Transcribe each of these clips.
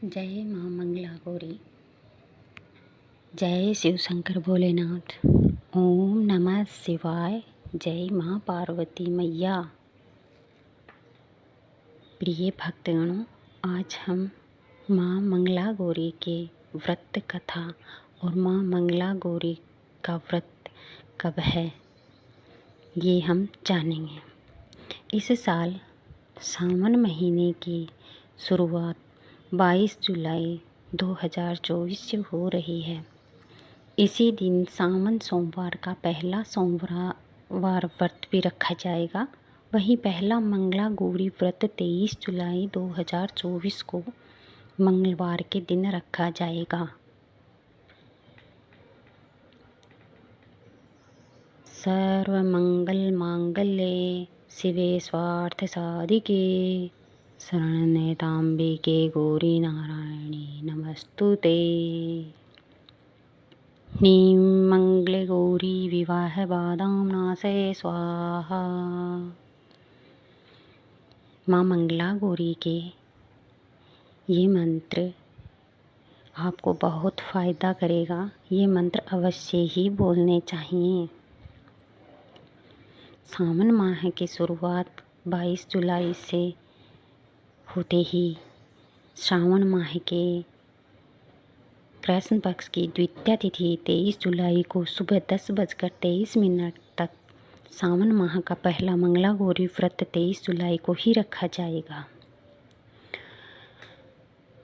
जय माँ मंगला गौरी। जय शिव शंकर भोलेनाथ। ओम नमः शिवाय। जय माँ पार्वती मैया। प्रिय भक्तगणों, आज हम माँ मंगला गौरी के व्रत कथा और माँ मंगला गौरी का व्रत कब है ये हम जानेंगे। इस साल सावन महीने की शुरुआत 22 जुलाई 2024 से हो रही है। इसी दिन सावन सोमवार का पहला सोमवार व्रत भी रखा जाएगा। वहीं पहला मंगला गौरी व्रत 23 जुलाई 2024 को मंगलवार के दिन रखा जाएगा। सर्वमंगल मांगल्ये शिवे स्वार्थ साधिके शरणनेताम्बिके गौरी नारायणी नमस्तुते। नीं मंगले गौरी विवाह बाधां नाशय स्वाहा। माँ मंगला गौरी के ये मंत्र आपको बहुत फ़ायदा करेगा। ये मंत्र अवश्य ही बोलने चाहिए। सावन माह की शुरुआत 22 जुलाई से होते ही श्रावण माह के कृष्ण पक्ष की द्वितीया तिथि 23 जुलाई को सुबह 10:23 तक सावन माह का पहला मंगला गौरी व्रत 23 जुलाई को ही रखा जाएगा।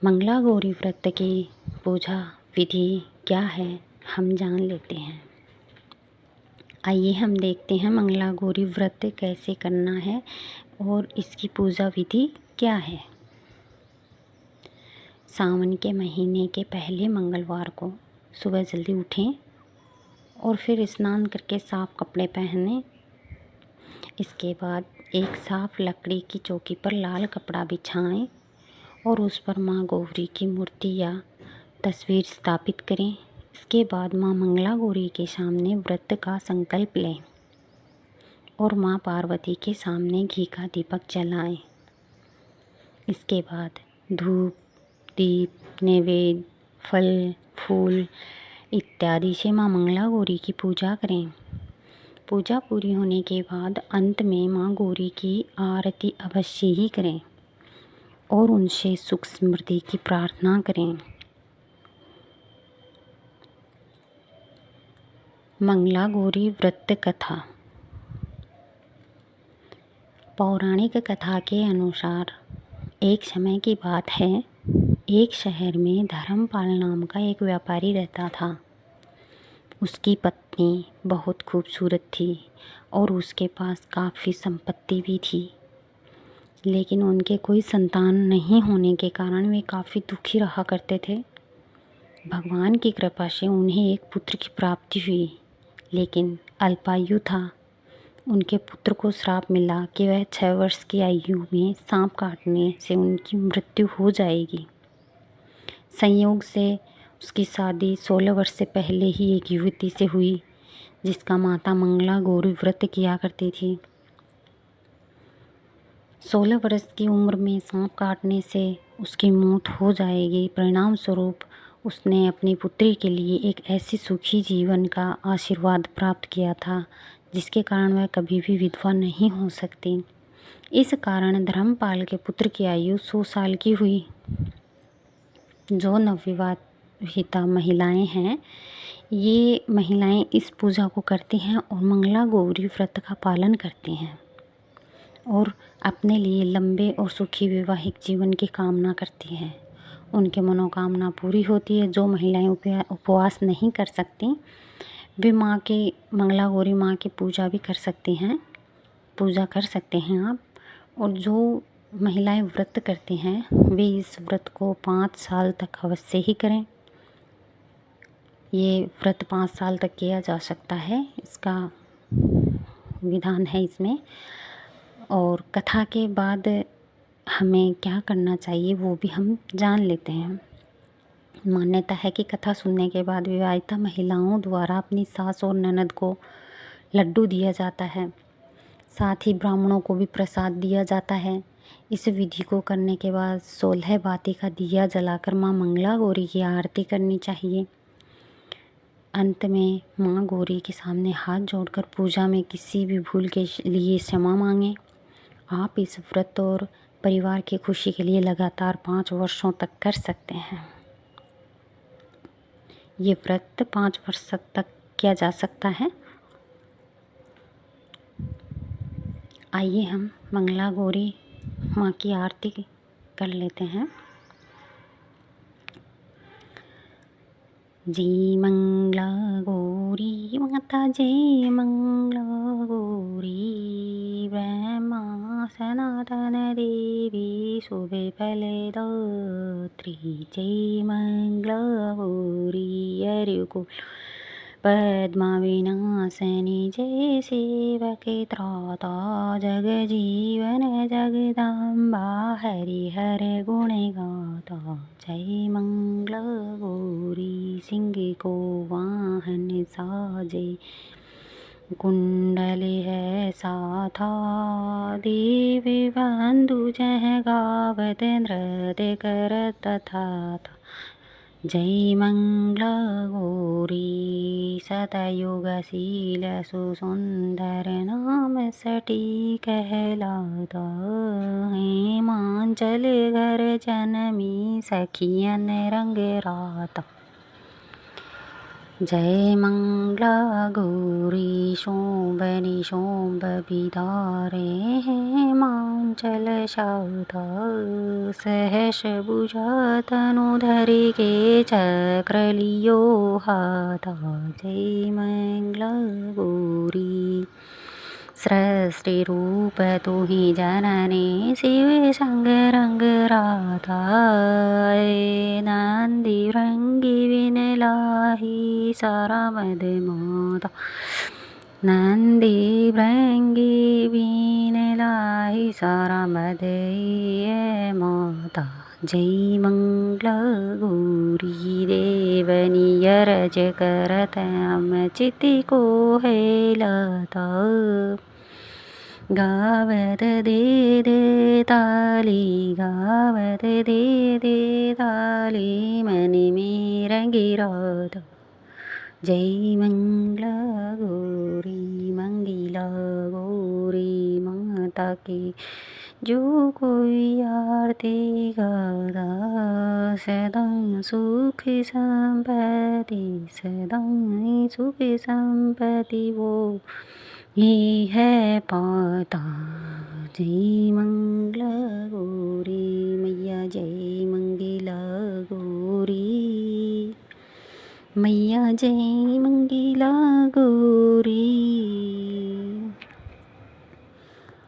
मंगला गौरी व्रत की पूजा विधि क्या है हम जान लेते हैं। आइए हम देखते हैं मंगला गौरी व्रत कैसे करना है और इसकी पूजा विधि क्या है। सावन के महीने के पहले मंगलवार को सुबह जल्दी उठें और फिर स्नान करके साफ़ कपड़े पहनें। इसके बाद एक साफ़ लकड़ी की चौकी पर लाल कपड़ा बिछाएं और उस पर माँ गौरी की मूर्ति या तस्वीर स्थापित करें। इसके बाद माँ मंगला गौरी के सामने व्रत का संकल्प लें और माँ पार्वती के सामने घी का दीपक जलाएं। इसके बाद धूप, दीप, नैवेद्य, फल, फूल इत्यादि से माँ मंगला गौरी की पूजा करें। पूजा पूरी होने के बाद अंत में माँ गौरी की आरती अवश्य ही करें और उनसे सुख समृद्धि की प्रार्थना करें। मंगला गौरी व्रत कथा। पौराणिक कथा के अनुसार एक समय की बात है, एक शहर में धर्मपाल नाम का एक व्यापारी रहता था। उसकी पत्नी बहुत खूबसूरत थी और उसके पास काफ़ी संपत्ति भी थी, लेकिन उनके कोई संतान नहीं होने के कारण वे काफ़ी दुखी रहा करते थे। भगवान की कृपा से उन्हें एक पुत्र की प्राप्ति हुई, लेकिन अल्पायु था। उनके पुत्र को श्राप मिला कि वह 6 वर्ष की आयु में सांप काटने से उनकी मृत्यु हो जाएगी। संयोग से उसकी शादी 16 वर्ष से पहले ही एक युवती से हुई, जिसका माता मंगला गौरी व्रत किया करती थी। 16 वर्ष की उम्र में सांप काटने से उसकी मौत हो जाएगी। परिणाम स्वरूप उसने अपनी पुत्री के लिए एक ऐसी सुखी जीवन का आशीर्वाद प्राप्त किया था, जिसके कारण वह कभी भी विधवा नहीं हो सकती। इस कारण धर्मपाल के पुत्र की आयु 100 साल की हुई। जो नवविवाहिता महिलाएं हैं, ये महिलाएं इस पूजा को करती हैं और मंगला गौरी व्रत का पालन करती हैं और अपने लिए लंबे और सुखी वैवाहिक जीवन की कामना करती हैं। उनकी मनोकामना पूरी होती है। जो महिलाएं उपवास नहीं कर सकती, वे मंगला गौरी माँ की पूजा भी कर सकती हैं, पूजा कर सकते हैं आप। और जो महिलाएं व्रत करती हैं, वे इस व्रत को 5 साल तक अवश्य ही करें। ये व्रत 5 साल तक किया जा सकता है, इसका विधान है इसमें। और कथा के बाद हमें क्या करना चाहिए वो भी हम जान लेते हैं। मान्यता है कि कथा सुनने के बाद विवाहिता महिलाओं द्वारा अपनी सास और ननद को लड्डू दिया जाता है। साथ ही ब्राह्मणों को भी प्रसाद दिया जाता है। इस विधि को करने के बाद 16 बाती का दिया जलाकर माँ मंगला गौरी की आरती करनी चाहिए। अंत में माँ गौरी के सामने हाथ जोड़कर पूजा में किसी भी भूल के लिए क्षमा मांगें। आप इस व्रत और परिवार की खुशी के लिए लगातार 5 वर्षों तक कर सकते हैं। ये व्रत 5 वर्ष तक किया जा सकता है। आइए हम मंगला गौरी माँ की आरती कर लेते हैं। जय मंगला गौरी माता, जय मंगला गौरी, ब्रह्मा सनातन देवी शुभे फलदात्री। जय मंगला गौरी अरिकुल पद्मा विनाशनी, जय सेवके त्राता जगजीवन जगदम्बा, हरिहर गुण गाता। जय मंगला गौरी सिंह को वाहन साजे, कुंडल है साथा, देवी बंधु जह गावत नृत्य करत था। जय मंगला गौरी सतयुगशील सुसुंदर, नाम सटी कहलाता। हेमांचल घर जनमी सखियन रंग राता। जय मंगला गौरी शोभनि शोभ बिधारे, हेमांचल शाता, सहस भुजा तनुधर के चक्र लियो हाथा। जय मंगला गौरी सृष्टि रूप तू ही जननी, शिव संग रंग राधा। नंदी भृंगी विन लाही सारा मद माता, नंदी भृंगी विन लाही सारा मद माता। जय मंगला गौरी देवनी अरज करत, चिति को हेलाता। गावत दे दे ताली, गावत दे दे ताली, मन में रंगी राता। जय मंगला गौरी मंगला गौरी माता की, जो कोई आरती गाता, सदा सुख संपत्ति, सदा सुख संपत्ति वो ही है पाता। जय मंगला गौरी मैया, जय मंगला गौरी मैया, जय मंगला गौरी।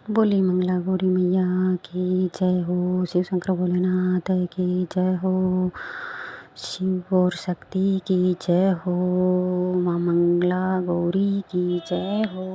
बोली मंगला गौरी मैया की जय हो। शिव शंकर भोलेनाथ की जय हो। शिव और शक्ति की जय हो। माँ मंगला गौरी की जय हो।